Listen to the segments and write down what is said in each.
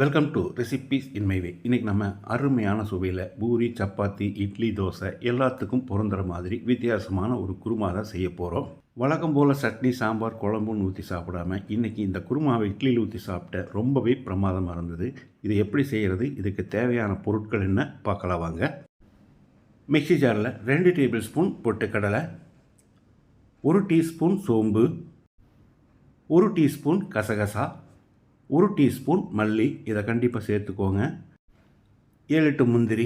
Welcome to recipes in my way. இன்றைக்கி நம்ம அருமையான சுவையில் பூரி, சப்பாத்தி, இட்லி, தோசை எல்லாத்துக்கும் பொருந்துகிற மாதிரி வித்தியாசமான ஒரு குருமா தான் செய்ய போகிறோம். வழக்கம் போல் சட்னி, சாம்பார், குழம்புன்னு ஊற்றி சாப்பிடாம இன்றைக்கி இந்த குருமாவை இட்லியில் ஊற்றி சாப்பிட்ட ரொம்பவே பிரமாதமாக இருந்தது. இது எப்படி செய்கிறது, இதுக்கு தேவையான பொருட்கள் என்ன பார்க்கலாம் வாங்க. மிக்ஸி ஜாரில் 2 டேபிள் ஸ்பூன் பொட்டுக்கடலை, 1 டீஸ்பூன் சோம்பு, 1 டீஸ்பூன் கசகசா, 1 டீஸ்பூன் மல்லி, இதை கண்டிப்பாக சேர்த்துக்கோங்க. 7-8 முந்திரி,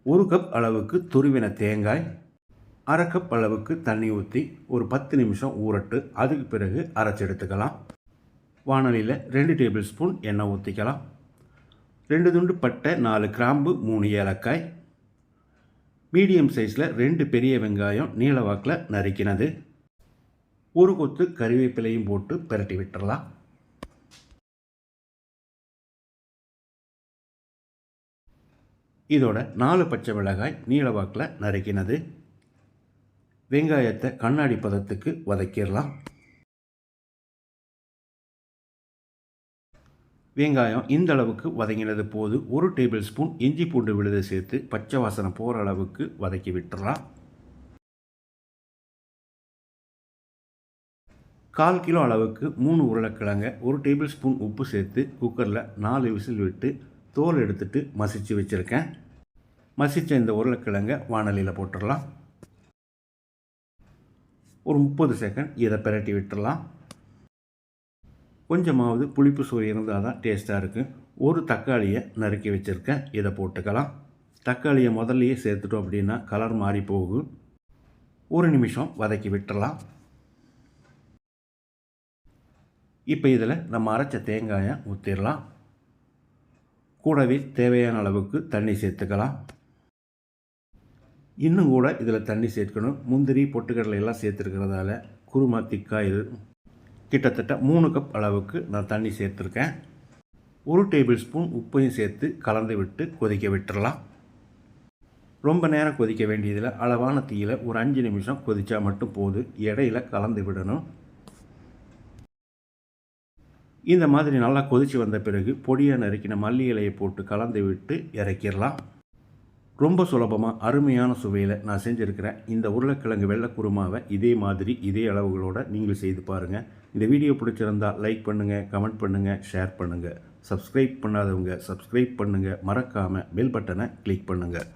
1 கப் அளவுக்கு துருவின தேங்காய், 1/2 கப் அளவுக்கு தண்ணி ஊற்றி ஒரு 10 நிமிஷம் ஊறட்டு. அதுக்கு பிறகு அரைச்சி எடுத்துக்கலாம். வாணலியில் 2 டேபிள் ஸ்பூன் எண்ணெய் ஊற்றிக்கலாம். 2 துண்டு பட்டை, 4 கிராம்பு, 3 ஏலக்காய், மீடியம் சைஸில் 2 பெரிய வெங்காயம் நீள வாக்கில் நறுக்கினது, 1 கொத்து கறிவேப்பிலையும் போட்டு பிரட்டி விட்டுறலாம். இதோட 4 பச்சை மிளகாய் நீள வாக்கில் நறுக்கினது. வெங்காயத்தை கண்ணாடி பதத்துக்கு வதக்கிடலாம். வெங்காயம் இந்த அளவுக்கு வதங்கினது போது 1 டேபிள் ஸ்பூன் இஞ்சி பூண்டு விழுது சேர்த்து பச்சை வாசனை போகிற அளவுக்கு வதக்கி விட்டுறலாம். 1/4 கிலோ அளவுக்கு 3 உருளைக்கிழங்க, 1 டேபிள் ஸ்பூன் உப்பு சேர்த்து குக்கரில் 4 விசில் விட்டு தோல் எடுத்துட்டு மசிச்சு வச்சுருக்கேன். மசித்த இந்த உருளைக்கிழங்கை வாணலியில் போட்டுடலாம். ஒரு 30 செகண்ட் இதை பிரட்டி விட்டுடலாம். கொஞ்சமாவது புளிப்பு சுவை இருந்தால் தான் டேஸ்ட்டாக இருக்குது. ஒரு தக்காளியை நறுக்கி வச்சுருக்கேன், இதை போட்டுக்கலாம். தக்காளியை முதல்லையே சேர்த்துட்டோம் அப்படின்னா கலர் மாறி போகும். 1 நிமிஷம் வதக்கி விட்டுடலாம். இப்போ இதில் நம்ம அரைச்ச தேங்காயை ஊற்றிடலாம். கூடவே தேவையான அளவுக்கு தண்ணி சேர்த்துக்கலாம். இன்னும் கூட இதில் தண்ணி சேர்க்கணும். முந்திரி, பொட்டுக்கடலை எல்லாம் சேர்த்துருக்கிறதால குருமா திக்காக கிட்டத்தட்ட 3 கப் அளவுக்கு நான் தண்ணி சேர்த்துருக்கேன். 1 டேபிள் ஸ்பூன் உப்பையும் சேர்த்து கலந்து விட்டு கொதிக்க விட்டுறலாம். ரொம்ப நேரம் கொதிக்க வேண்டியதில் அளவான தீயில் ஒரு 5 நிமிஷம் கொதிச்சா மட்டும் போது. இடையில கலந்து விடணும். இந்த மாதிரி நல்லா கொதித்து வந்த பிறகு பொடியாக நறுக்கின மல்லி இலையை போட்டு கலந்து விட்டு இறக்கிடலாம். ரொம்ப சுலபமாக அருமையான சுவையில் நான் செஞ்சுருக்கிறேன் இந்த உருளைக்கிழங்கு வெள்ளை குருமாவை இதே மாதிரி இதே அளவுகளோடு நீங்கள் செய்து பாருங்கள். இந்த வீடியோ பிடிச்சிருந்தால் லைக் பண்ணுங்கள், கமெண்ட் பண்ணுங்கள், ஷேர் பண்ணுங்கள். சப்ஸ்கிரைப் பண்ணாதவங்க சப்ஸ்கிரைப் பண்ணுங்கள். மறக்காமல் பெல் பட்டனை கிளிக் பண்ணுங்கள்.